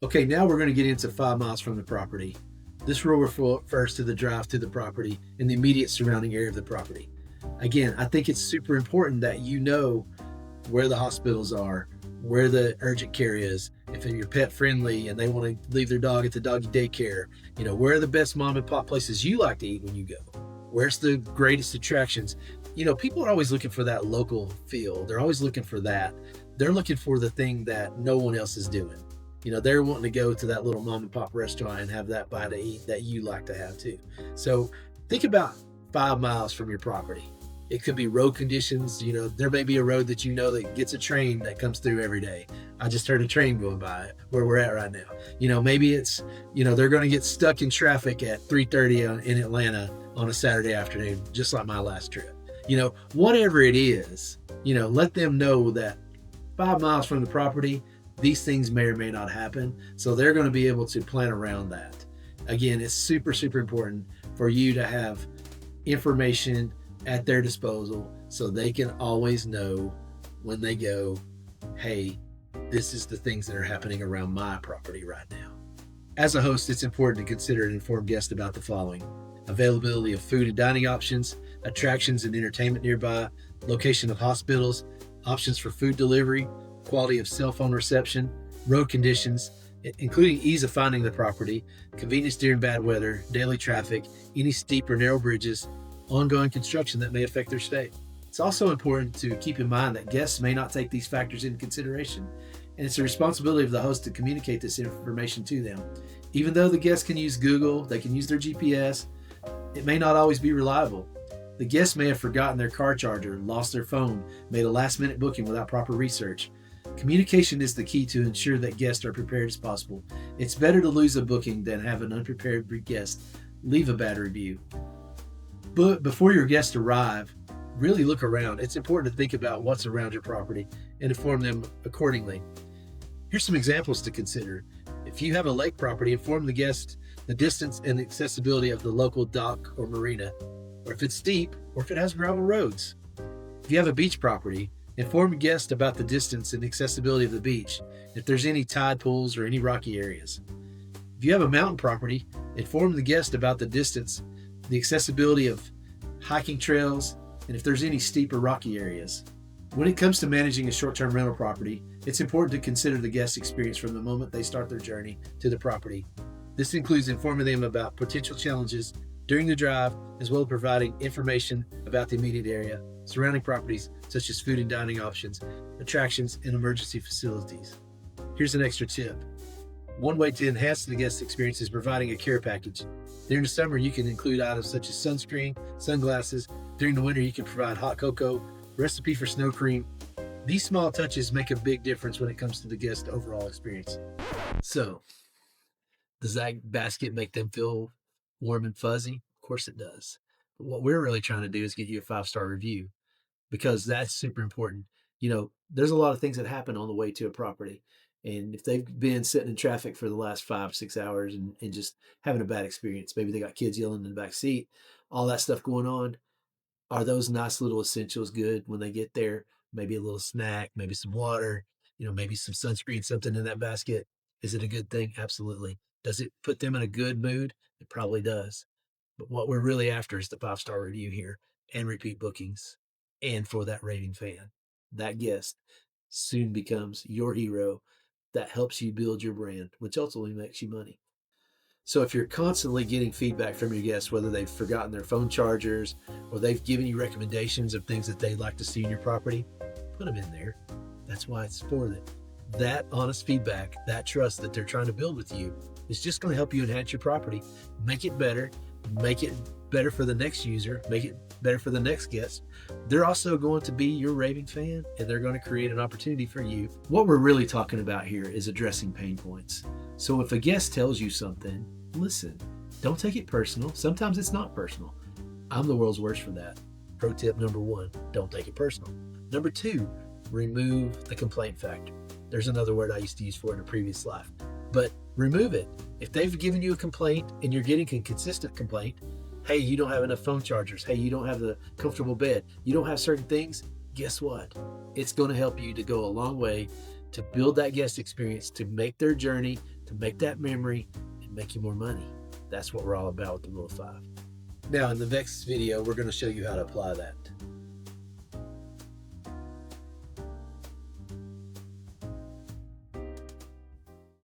Okay, now we're going to get into 5 miles from the property. This rule refers to the drive to the property and the immediate surrounding area of the property. Again, I think it's super important that you know where the hospitals are, where the urgent care is, if you're pet friendly and they want to leave their dog at the doggy daycare, where are the best mom and pop places you like to eat when you go? Where's the greatest attractions? People are always looking for that local feel. They're always looking for that. They're looking for the thing that no one else is doing. They're wanting to go to that little mom and pop restaurant and have that bite to eat that you like to have too. So think about 5 miles from your property. It could be road conditions. There may be a road that that gets a train that comes through every day. I just heard a train going by where we're at right now. Maybe it's, they're going to get stuck in traffic at 3:30 in Atlanta on a Saturday afternoon, just like my last trip. Whatever it is, let them know that 5 miles from the property, these things may or may not happen. So they're going to be able to plan around that. Again, it's super, super important for you to have information at their disposal so they can always know when they go, hey, this is the things that are happening around my property right now. As a host, it's important to consider and inform guests about the following: availability of food and dining options, attractions and entertainment nearby, location of hospitals, options for food delivery, quality of cell phone reception, road conditions, including ease of finding the property, convenience during bad weather, daily traffic, any steep or narrow bridges, ongoing construction that may affect their stay. It's also important to keep in mind that guests may not take these factors into consideration, and it's the responsibility of the host to communicate this information to them. Even though the guests can use Google, they can use their GPS, it may not always be reliable. The guests may have forgotten their car charger, lost their phone, made a last-minute booking without proper research. Communication is the key to ensure that guests are prepared as possible. It's better to lose a booking than have an unprepared guest leave a bad review. But before your guests arrive, really look around. It's important to think about what's around your property and inform them accordingly. Here's some examples to consider. If you have a lake property, inform the guest the distance and accessibility of the local dock or marina, or if it's steep, or if it has gravel roads. If you have a beach property, inform guests about the distance and accessibility of the beach, if there's any tide pools or any rocky areas. If you have a mountain property, inform the guest about the distance, the accessibility of hiking trails, and if there's any steep or rocky areas. When it comes to managing a short-term rental property, it's important to consider the guest experience from the moment they start their journey to the property. This includes informing them about potential challenges during the drive, as well as providing information about the immediate area, surrounding properties such as food and dining options, attractions, and emergency facilities. Here's an extra tip. One way to enhance the guest experience is providing a care package. During the summer, you can include items such as sunscreen, sunglasses. During the winter, you can provide hot cocoa, recipe for snow cream. These small touches make a big difference when it comes to the guest overall experience. So, does that basket make them feel warm and fuzzy? Of course it does. But what we're really trying to do is get you a 5-star review, because that's super important. There's a lot of things that happen on the way to a property. And if they've been sitting in traffic for the last 5-6 hours and just having a bad experience, maybe they got kids yelling in the back seat, all that stuff going on, are those nice little essentials good when they get there? Maybe a little snack, maybe some water, maybe some sunscreen, something in that basket. Is it a good thing? Absolutely. Does it put them in a good mood? It probably does. But what we're really after is the 5-star review here and repeat bookings. And for that raving fan, that guest soon becomes your hero that helps you build your brand, which ultimately makes you money. So if you're constantly getting feedback from your guests, whether they've forgotten their phone chargers or they've given you recommendations of things that they'd like to see in your property, put them in there. That's why it's for them. That honest feedback, that trust that they're trying to build with you is just going to help you enhance your property, make it better for the next user, make it better for the next guest. They're also going to be your raving fan, and they're going to create an opportunity for you. What we're really talking about here is addressing pain points. So if a guest tells you something, listen. Don't take it personal. Sometimes it's not personal. I'm the world's worst for that. Pro tip number 1, don't take it personal. Number 2, remove the complaint factor. There's another word I used to use for it in a previous life, but remove it. If they've given you a complaint and you're getting a consistent complaint, hey, you don't have enough phone chargers. Hey, you don't have the comfortable bed. You don't have certain things. Guess what? It's going to help you to go a long way to build that guest experience, to make their journey, to to make that memory and make you more money. That's what we're all about with the rule of 5. Now, in the next video, we're going to show you how to apply that.